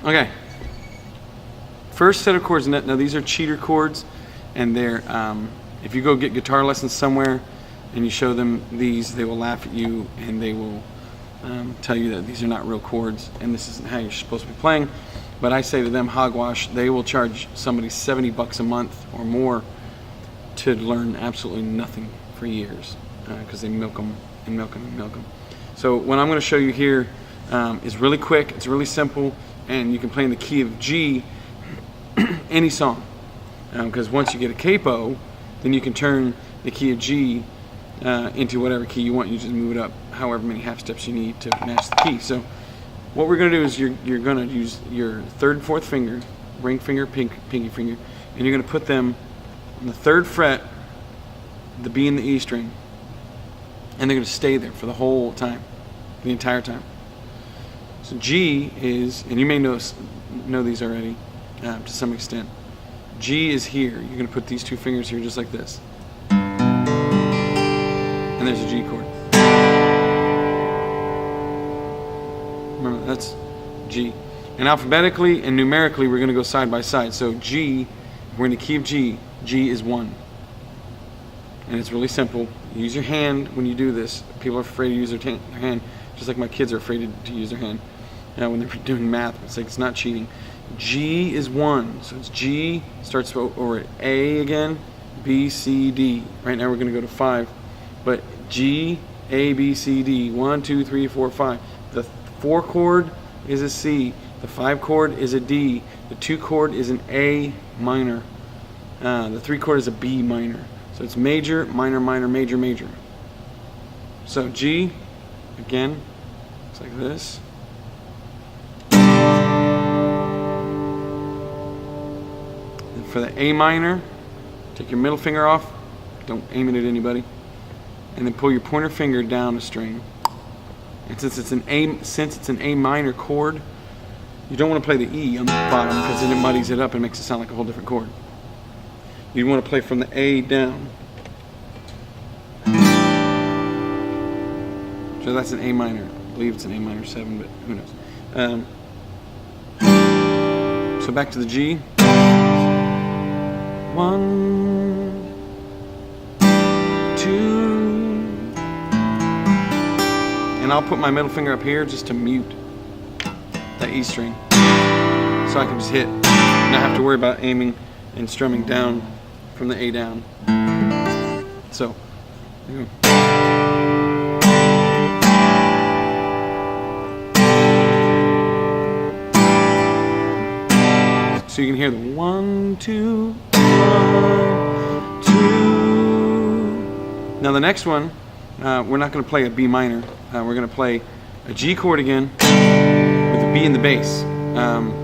Okay. First set of chords. Now these are cheater chords, and they're if you go get guitar lessons somewhere and you show them these, they will laugh at you and they will tell you that these are not real chords and this isn't how you're supposed to be playing. But I say to them, hogwash. They will charge somebody $70 a month or more to learn absolutely nothing for years because they milk them and milk them and milk them. So what I'm going to show you here is really quick. It's really simple, and you can play in the key of G any song, because once you get a capo, then you can turn the key of G into whatever key you want. You just move it up however many half steps you need to match the key. So what we're going to do is you're going to use your third and fourth finger, ring finger, pinky finger, and you're going to put them on the third fret, the B and the E string, and they're going to stay there for the whole time, the entire time. So G is, and you may know these already to some extent. G is here. You're going to put these two fingers here just like this. And there's a G chord. Remember, that's G. And alphabetically and numerically, we're going to go side by side. So G, we're in the key of G. G is 1. And it's really simple. You use your hand when you do this. People are afraid to use their hand, just like my kids are afraid to use their hand when they're doing math. It's like it's not cheating. G is 1. So it's G, starts over at A again, B, C, D. Right now we're going to go to 5. But G, A, B, C, D. 1, 2, 3, 4, 5. The 4 chord is a C. The 5 chord is a D. The 2 chord is an A minor. The 3 chord is a B minor. So it's major, minor, minor, major, major. So G, again, it's like this. And for the A minor, take your middle finger off. Don't aim it at anybody. And then pull your pointer finger down a string. And since it's an A minor chord, you don't want to play the E on the bottom because then it muddies it up and makes it sound like a whole different chord. You want to play from the A down. So that's an A minor. I believe it's an A minor 7, but who knows. So back to the G. 1, 2. And I'll put my middle finger up here just to mute that E string. So I can just hit. Not have to worry about aiming and strumming down from the A down. So, there you go. So you can hear the 1, 2, 1, 2. Now the next one, we're not going to play a B minor. We're going to play a G chord again with a B in the bass.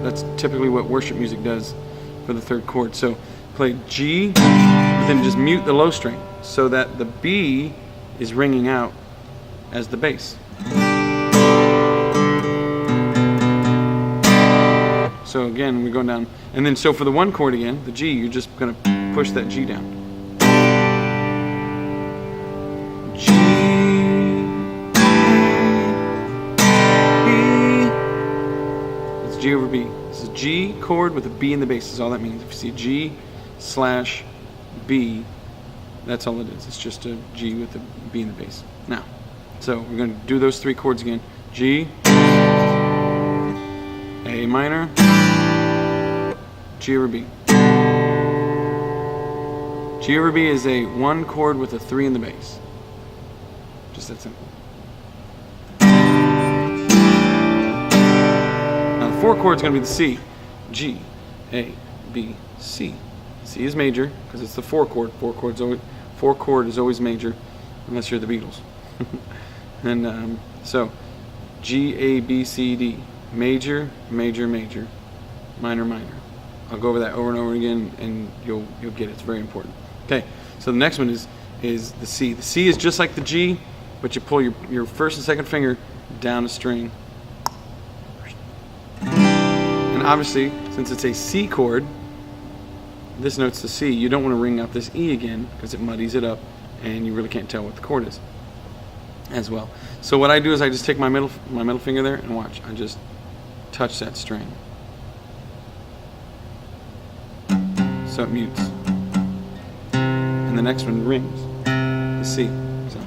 That's typically what worship music does for the third chord. So play G, but then just mute the low string so that the B is ringing out as the bass. So again, we're going down. And then so for the 1 chord again, the G, you're just going to push that G down. G, B. It's G over B. This is a G chord with a B in the bass is all that means. If you see G / B, that's all it is. It's just a G with a B in the bass. Now, so we're going to do those 3 chords again. G, A minor, G over B. G over B is a 1 chord with a 3 in the bass. Just that simple. Now the 4 chord is going to be the C. G, A, B, C. C is major because it's the 4 chord. 4 chord is always major unless you're the Beatles. And so G, A, B, C, D. Major, major, major, minor, minor. I'll go over that over and over again, and you'll get it. It's very important. Okay, so the next one is the C. The C is just like the G, but you pull your first and second finger down a string. And obviously, since it's a C chord, this note's the C. You don't want to ring out this E again because it muddies it up, and you really can't tell what the chord is as well. So what I do is I just take my middle finger there and watch. I just touch that string. so it mutes. And the next one rings, the C. So.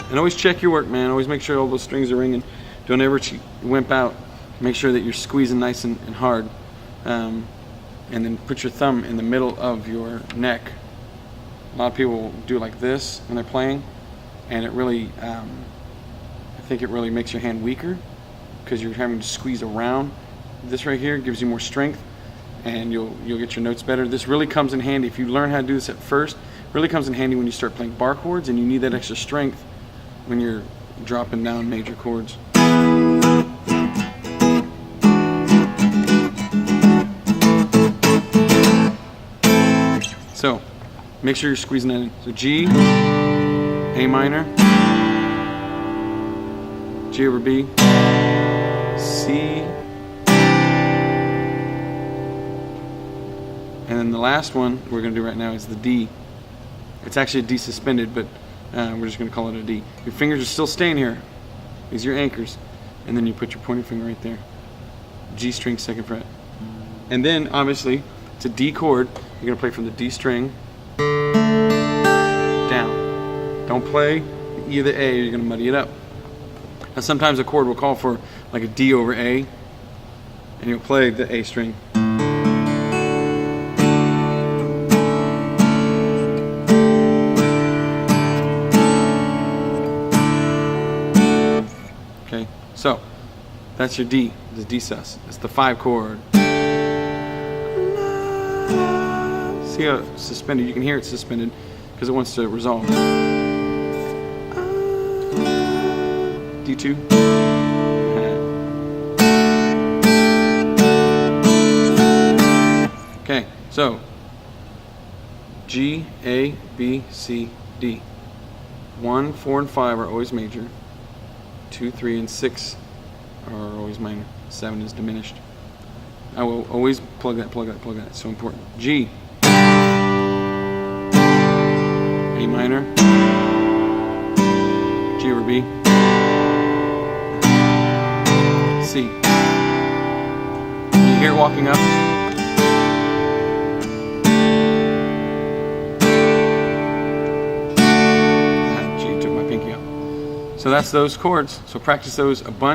And always check your work, man. Always make sure all those strings are ringing. Don't ever wimp out. Make sure that you're squeezing nice and hard. And then put your thumb in the middle of your neck. A lot of people do it like this when they're playing, and it really, I think it really makes your hand weaker because you're having to squeeze around. This right here gives you more strength, and you'll get your notes better. This really comes in handy if you learn how to do this at first. It really comes in handy when you start playing bar chords, and you need that extra strength when you're dropping down major chords. So, make sure you're squeezing that in. So G, A minor, G over B, C, and then the last one we're going to do right now is the D. It's actually a D suspended, but we're just going to call it a D. Your fingers are still staying here. These are your anchors. And then you put your pointer finger right there. G string, 2nd fret. And then, obviously, it's a D chord. You're going to play from the D string down. Don't play either A, or you're going to muddy it up. Now, sometimes a chord will call for like a D over A, and you'll play the A string. Okay, so that's your D, the D sus. It's the 5 chord. See how it's suspended? You can hear it's suspended because it wants to resolve. D2. Okay, so G, A, B, C, D. 1, 4, and 5 are always major. 2, 3, and 6 are always minor. 7 is diminished. I will always plug that, plug that, plug that. It's so important. G, A minor, G over B, C. Can you hear it walking up? G took my pinky out. So that's those chords. So practice those a bunch.